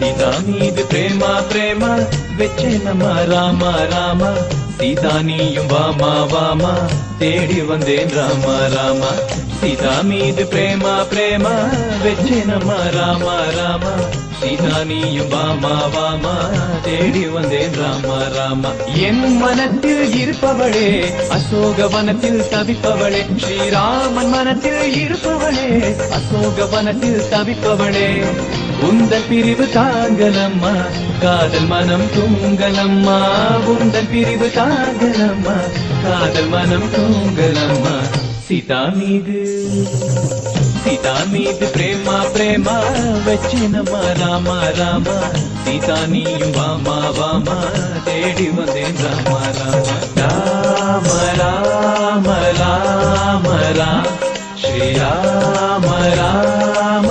சீதா மீது பிரேமா பிரேமா வெச்சேனம்மா ராமா ராமா சீதா நீயும் வாமா வாமா தேடி வந்தேன் ராமா ராமா சீதா மீது பிரேமா பிரேமா வெச்சேனம்மா ராமா ராமா சீதா நீயும் வாமா வாமா தேடி வந்தேன் ராமா ராமா என் மனத்தில் இருப்பவளே அசோக வனத்தில் தவிப்பவளே ஸ்ரீராமன் மனத்தில் இருப்பவளே அசோக வனத்தில் தவிப்பவளே உந்தன் பிரிவு தாங்கலம்மா காதல் மனம் தூங்கலம்மா உந்தன் பிரிவு தாங்கலம்மா காதல் மனம் தூங்கலம்மா சீதா மீது பிரேமா பிரேமா வச்சினம்மா ராமா ராமா சீதா நீயும் வாமா வாமா தேடி வந்தேன் ராமா ராமா ராம ராம ராம ராம் ஸ்ரீராம ராம